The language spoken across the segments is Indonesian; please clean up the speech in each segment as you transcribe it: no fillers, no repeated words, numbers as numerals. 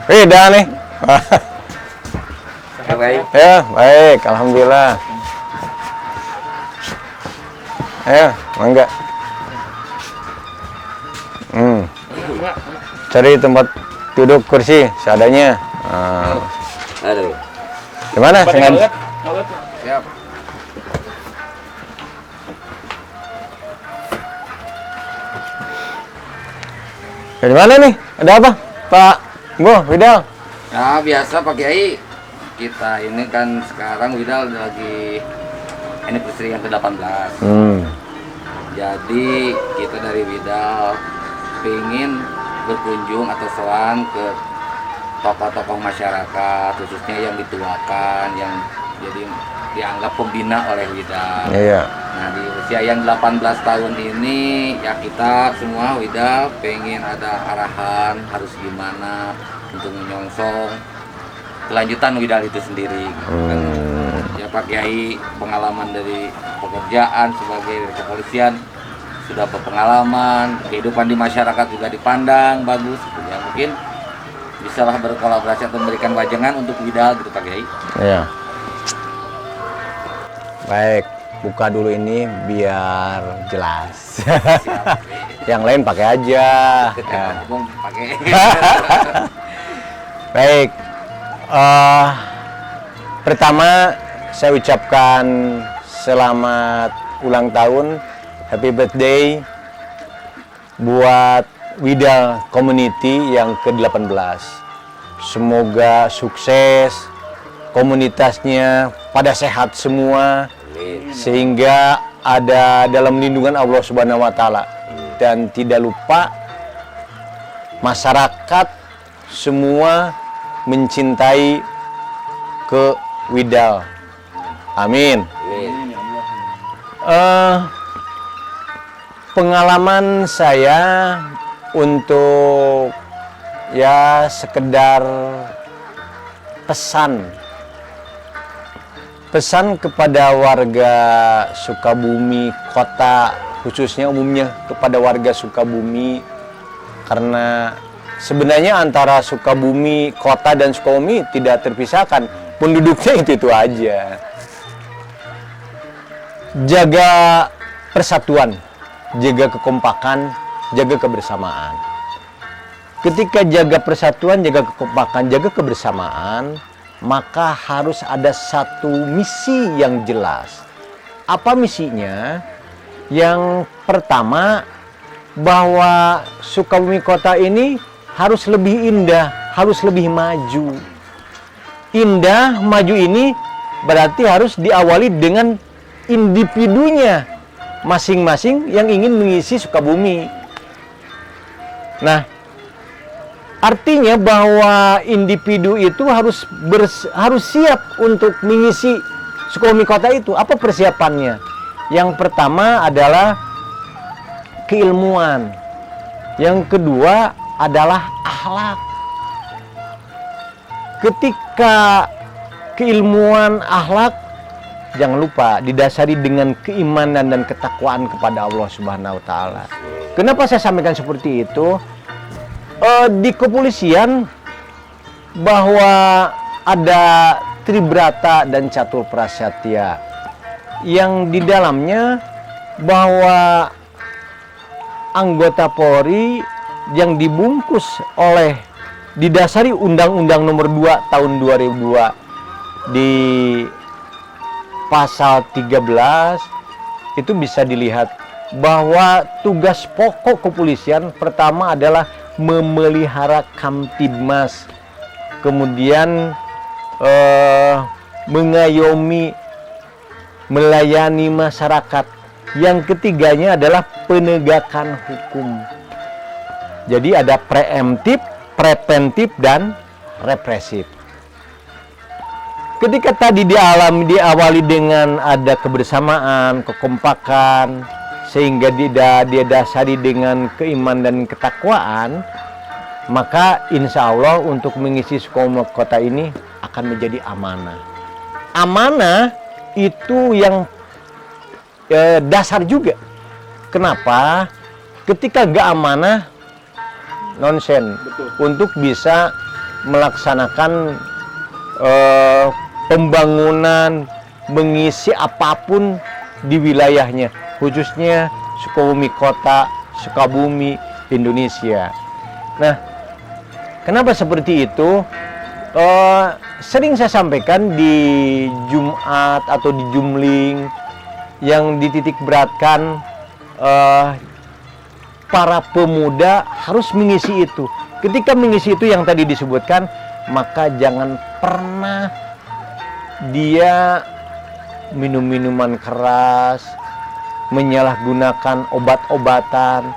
Beda nih. Baik. Ya, baik, alhamdulillah. Ayo, mangga. Cari tempat duduk kursi seadanya. Aduh. Gimana? Sengaja? Siap. Dari mana nih? Ada apa? Pak Bo, Widal? Nah, biasa Pak Kiai. Kita ini kan sekarang Widal lagi anniversary yang ke-18. Jadi kita dari Widal pengen berkunjung atau sowan ke tokoh-tokoh masyarakat, khususnya yang dituakan, yang jadi dianggap pembina oleh Widal. Iya. Nah, di usia yang 18 tahun ini ya kita semua Widal pengen ada arahan harus gimana untuk menyongsong kelanjutan Widal itu sendiri. Ya Pak Kiai, pengalaman dari pekerjaan sebagai kepolisian sudah berpengalaman, kehidupan di masyarakat juga dipandang bagus, ya mungkin bisalah berkolaborasi atau memberikan wajangan untuk Widal gitu Pak Kiai. Iya. Baik, buka dulu ini biar jelas. Yang lain pakai aja. Ya. Pakai. Baik. Pertama saya ucapkan selamat ulang tahun, happy birthday buat Widal Community yang ke-18. Semoga sukses, komunitasnya pada sehat semua, sehingga ada dalam lindungan Allah Subhanahu wa taala. Dan tidak lupa masyarakat semua mencintai ke Widal. Amin. Pengalaman saya untuk ya sekedar pesan kepada warga Sukabumi kota, khususnya umumnya kepada warga Sukabumi, karena sebenarnya antara Sukabumi kota dan Sukabumi tidak terpisahkan, penduduknya itu aja. Jaga persatuan, jaga kekompakan, jaga kebersamaan. Ketika jaga persatuan, jaga kekompakan, jaga kebersamaan, maka harus ada satu misi yang jelas. Apa misinya? Yang pertama, bahwa Sukabumi kota ini harus lebih indah, harus lebih maju. Indah, maju ini berarti harus diawali dengan individunya masing-masing yang ingin mengisi Sukabumi. Nah, artinya bahwa individu itu harus siap untuk mengisi Sukabumi kota itu. Apa persiapannya? Yang pertama adalah keilmuan. Yang kedua adalah akhlak. Ketika keilmuan, akhlak, jangan lupa didasari dengan keimanan dan ketakwaan kepada Allah Subhanahu wa taala. Kenapa saya sampaikan seperti itu? Di kepolisian bahwa ada Tribrata dan Catur Prasatya yang di dalamnya bahwa anggota Polri yang dibungkus oleh didasari Undang-Undang Nomor 2 Tahun 2002 di pasal 13 itu bisa dilihat bahwa tugas pokok kepolisian pertama adalah memelihara Kamtibmas, kemudian mengayomi, melayani masyarakat. Yang ketiganya adalah penegakan hukum. Jadi ada preemptif, preventif, dan represif. Ketika tadi diawali dengan ada kebersamaan, kekompakan, sehingga dia dasari dengan keimanan dan ketakwaan, maka insya Allah untuk mengisi Sukabumi kota ini akan menjadi amanah. Amanah itu yang dasar juga. Kenapa? Ketika gak amanah, nonsen. Untuk bisa melaksanakan pembangunan, mengisi apapun di wilayahnya, khususnya Sukabumi Kota, Sukabumi, Indonesia. Nah, kenapa seperti itu? Sering saya sampaikan di Jumat atau di Jumling yang dititik beratkan, para pemuda harus mengisi itu. Ketika mengisi itu yang tadi disebutkan, maka jangan pernah dia minum minuman keras, menyalahgunakan obat-obatan.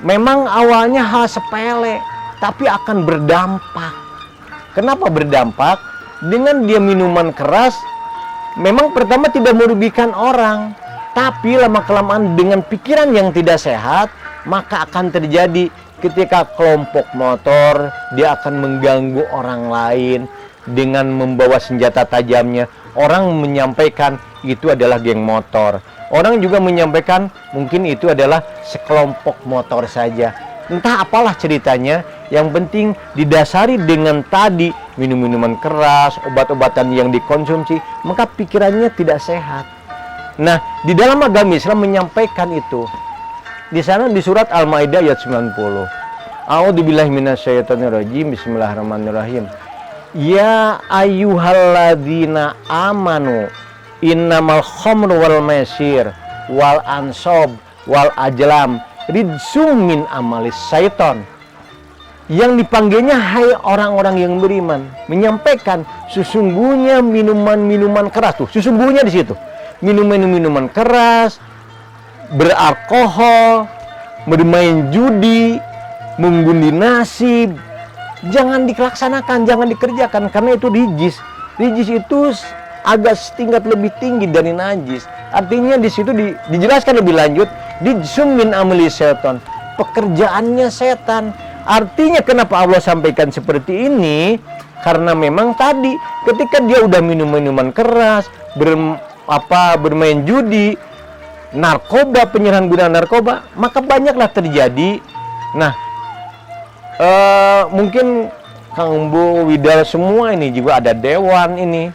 Memang awalnya hal sepele, tapi akan berdampak. Kenapa berdampak? Dengan dia minuman keras, memang pertama tidak merugikan orang, tapi lama-kelamaan dengan pikiran yang tidak sehat, maka akan terjadi ketika kelompok motor, dia akan mengganggu orang lain dengan membawa senjata tajamnya. Orang menyampaikan itu adalah geng motor. Orang juga menyampaikan mungkin itu adalah sekelompok motor saja. Entah apalah ceritanya, yang penting didasari dengan tadi minum-minuman keras, obat-obatan yang dikonsumsi, maka pikirannya tidak sehat. Nah, di dalam agama Islam menyampaikan itu. Di sana di surat Al-Maidah ayat 90. A'udzubillahi minasyaitonirrajim. Bismillahirrahmanirrahim. Ya ayyuhalladzina amanu innamal khamru wal maisir wal ansab wal ajlam rijsum min amalis syaiton. Yang dipanggilnya hai orang-orang yang beriman, menyampaikan sesungguhnya minuman-minuman keras tuh, sesungguhnya di situ. Minuman-minuman keras, beralkohol, bermain judi, mengundi nasib, jangan dilaksanakan, jangan dikerjakan, karena itu rijis. Rijis itu agak setingkat lebih tinggi dari najis. Artinya di situ dijelaskan lebih lanjut, rijsum min amali setan, pekerjaannya setan. Artinya kenapa Allah sampaikan seperti ini? Karena memang tadi ketika dia udah minum minuman keras, bermain judi, narkoba, penyalahgunaan narkoba, maka banyaklah terjadi. Nah, mungkin Kang Bu Widal semua ini juga ada dewan ini.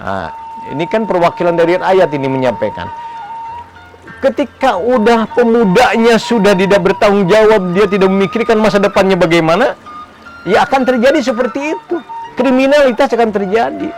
Nah, ini kan perwakilan dari ayat ini menyampaikan. Ketika udah pemudanya sudah tidak bertanggung jawab, dia tidak memikirkan masa depannya bagaimana, ya akan terjadi seperti itu. Kriminalitas akan terjadi.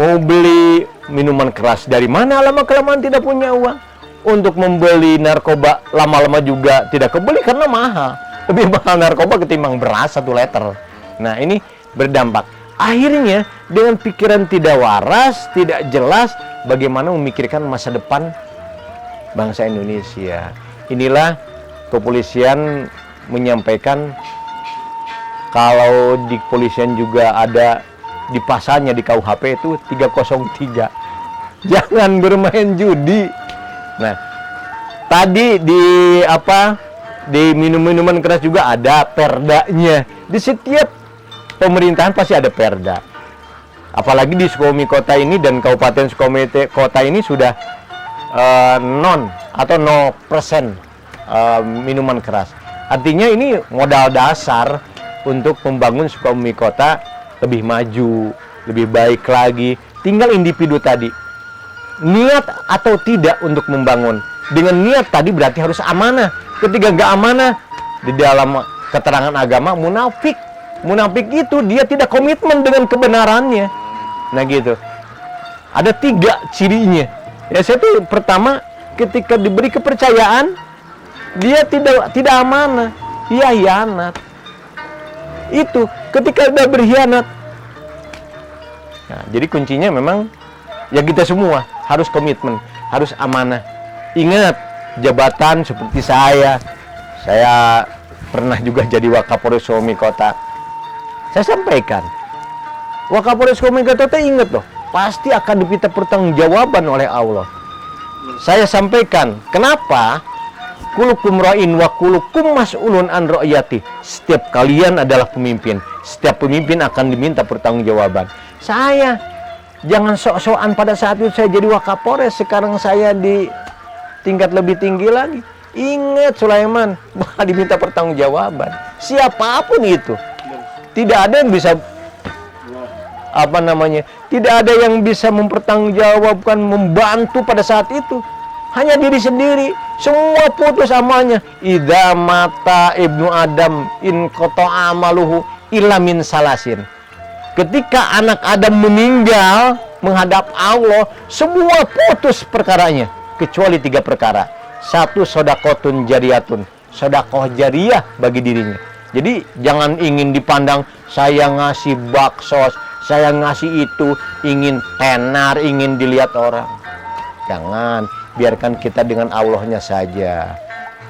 Mau beli minuman keras dari mana, lama-kelamaan tidak punya uang. Untuk membeli narkoba lama-lama juga tidak kebeli karena mahal. Lebih mahal narkoba ketimbang beras 1 liter. Nah, ini berdampak. Akhirnya dengan pikiran tidak waras, tidak jelas bagaimana memikirkan masa depan bangsa Indonesia. Inilah kepolisian menyampaikan, kalau di kepolisian juga ada di pasalnya di KUHP itu 303. Jangan bermain judi. Nah, tadi di minum-minuman keras juga ada perdanya. Di setiap pemerintahan pasti ada perda. Apalagi di Sukabumi Kota ini dan Kabupaten Sukabumi Kota ini sudah 0% minuman keras. Artinya ini modal dasar untuk membangun Sukabumi Kota lebih maju, lebih baik lagi. Tinggal individu tadi, niat atau tidak untuk membangun. Dengan niat tadi berarti harus amanah. Ketika nggak amanah, di dalam keterangan agama munafik. Munafik itu dia tidak komitmen dengan kebenarannya. Nah gitu. Ada 3 cirinya. Ya, itu pertama, ketika diberi kepercayaan, dia tidak amanah, dia hianat. Itu ketika dia berkhianat. Nah, jadi kuncinya memang ya kita semua harus komitmen, harus amanah. Ingat, jabatan seperti saya pernah juga jadi Wakapolres Sukabumi Kota. Saya sampaikan, Wakapolres Sukabumi Kota itu ingat loh, pasti akan diminta pertanggungjawaban oleh Allah. Saya sampaikan, kenapa? Kulukum ra'in wa kulukum mas'ulun an ra'yati. Setiap kalian adalah pemimpin. Setiap pemimpin akan diminta pertanggungjawaban. Saya Jangan sok-sokan pada saat itu saya jadi Wakapolres, sekarang saya di tingkat lebih tinggi lagi. Ingat Sulaiman, diminta pertanggungjawaban. Siapapun itu. Tidak ada yang bisa tidak ada yang bisa mempertanggungjawabkan, membantu pada saat itu. Hanya diri sendiri. Semua putus amalnya. Idza mata ibnu Adam in qata'a amaluhu illa min salasin. Ketika anak Adam meninggal menghadap Allah, semua putus perkaranya kecuali 3 perkara. 1, sodakotun jariyatun, sodakoh jariyah bagi dirinya. Jadi jangan ingin dipandang saya ngasih baksos, saya ngasih itu, ingin tenar, ingin dilihat orang. Jangan, biarkan kita dengan Allahnya saja.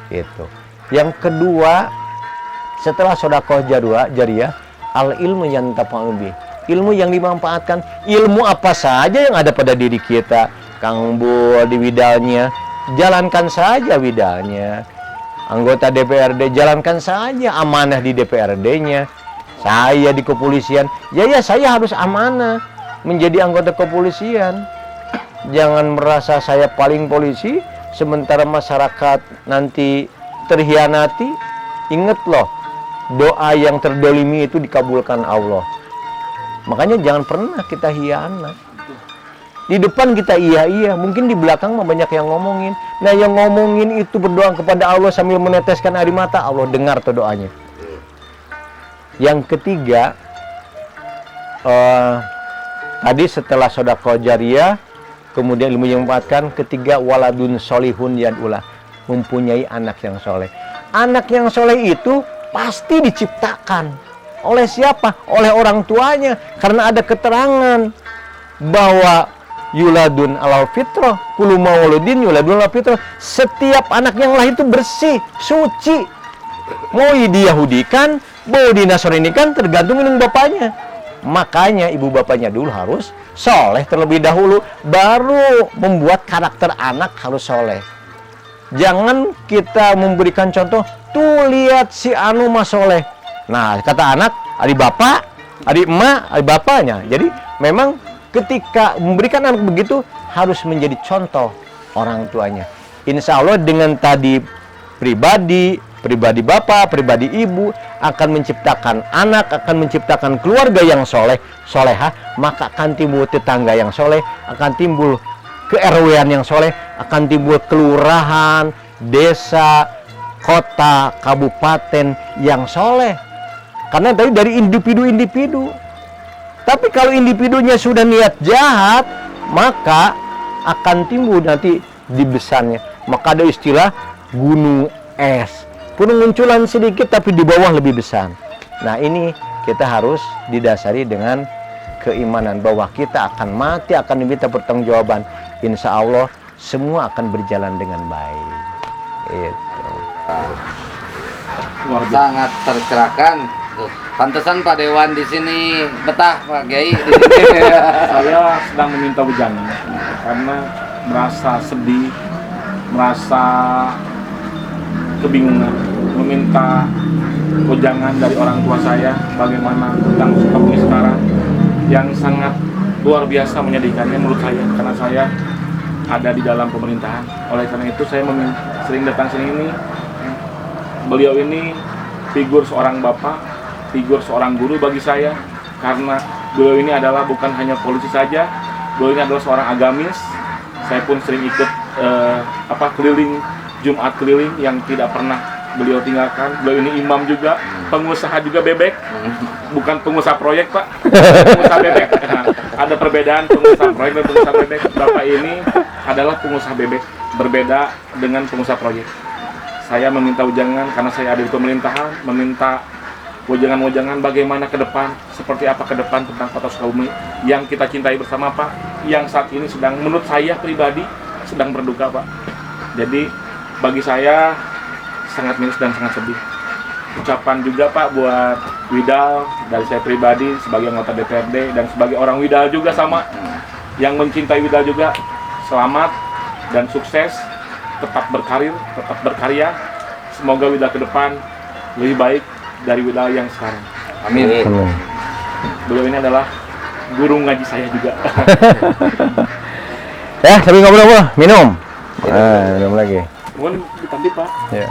Itu. Yang kedua, setelah sodakoh jariyah, al ilmu yang tafa'ubi, ilmu yang dimanfaatkan. Ilmu apa saja yang ada pada diri kita, Kang Bul di widalnya, jalankan saja widalnya. Anggota DPRD, jalankan saja amanah di DPRD-nya. Saya di kepolisian, ya saya harus amanah menjadi anggota kepolisian. Jangan merasa saya paling polisi, sementara masyarakat nanti terhianati. Ingat loh, doa yang terdolimi itu dikabulkan Allah. Makanya jangan pernah kita hianat. Di depan kita iya, mungkin di belakang mah banyak yang ngomongin. Nah, yang ngomongin itu berdoa kepada Allah sambil meneteskan air mata, Allah dengar tuh doanya. Yang ketiga, tadi setelah sedekah jariyah, kemudian ilmu yang memanfaatkan. Ketiga, waladun solihun yad'ulah, mempunyai anak yang soleh. Anak yang soleh itu pasti diciptakan oleh siapa? Oleh orang tuanya, karena ada keterangan bahwa yuladun alal fitrah, kullu mauludin yuladun alal fitrah. Setiap anak yang lahir itu bersih, suci. Mau diyahudikan, mau dinasranikan, tergantung dengan bapaknya. Makanya ibu bapaknya dulu harus soleh terlebih dahulu, baru membuat karakter anak harus soleh. Jangan kita memberikan contoh, tuh lihat si anu mah soleh. Nah, kata anak, adik bapak, adik emak, adik bapaknya. Jadi memang ketika memberikan anak begitu harus menjadi contoh orang tuanya. Insya Allah dengan tadi pribadi bapak, pribadi ibu akan menciptakan anak, akan menciptakan keluarga yang soleh, solehah, maka akan timbul tetangga yang soleh, akan timbul ke-RW-an yang soleh, akan timbul kelurahan, desa, kota, kabupaten yang soleh. Karena tadi dari individu-individu. Tapi kalau individunya sudah niat jahat, maka akan timbul nanti di besarnya. Maka ada istilah gunung es. Munculan sedikit tapi di bawah lebih besar. Nah, ini kita harus didasari dengan keimanan bahwa kita akan mati, akan diminta pertanggungjawaban. Insya Allah semua akan berjalan dengan baik. Itu. Sangat tercerahkan. Pantesan Pak Dewan di sini betah Pak Kiai. Saya sedang meminta wejangan karena merasa sedih, merasa kebingungan, meminta wejangan dari orang tua saya bagaimana tentang Sukabumi sekarang yang sangat luar biasa menyedihkannya menurut saya, karena saya ada di dalam pemerintahan. Oleh karena itu saya sering datang sini ini. Beliau ini figur seorang bapak, figur seorang guru bagi saya, karena beliau ini adalah bukan hanya polisi saja, beliau ini adalah seorang agamis. Saya pun sering ikut keliling Jumat keliling yang tidak pernah beliau tinggalkan. Beliau ini imam juga, pengusaha juga bebek, bukan pengusaha proyek Pak, pengusaha bebek. Nah, ada perbedaan pengusaha proyek dan pengusaha bebek. Bapak ini adalah pengusaha bebek, berbeda dengan pengusaha proyek. Saya meminta wejangan karena saya ada di pemerintahan, meminta wejangan-wejangan bagaimana ke depan, seperti apa ke depan tentang Kota Sukabumi yang kita cintai bersama Pak, yang saat ini sedang, menurut saya pribadi, sedang berduka Pak. Jadi bagi saya sangat minus dan sangat sedih. Ucapan juga Pak buat Widal dari saya pribadi sebagai anggota DPRD dan sebagai orang Widal juga sama, yang mencintai Widal juga, selamat dan sukses, tetap berkarir, tetap berkarya. Semoga Widal ke depan lebih baik dari Widal yang sekarang. Amin. Beliau ini adalah guru ngaji saya juga. Ya, tapi ngobrol-ngobrol, minum. Minum lagi. Mohon ditampi Pak. Ya.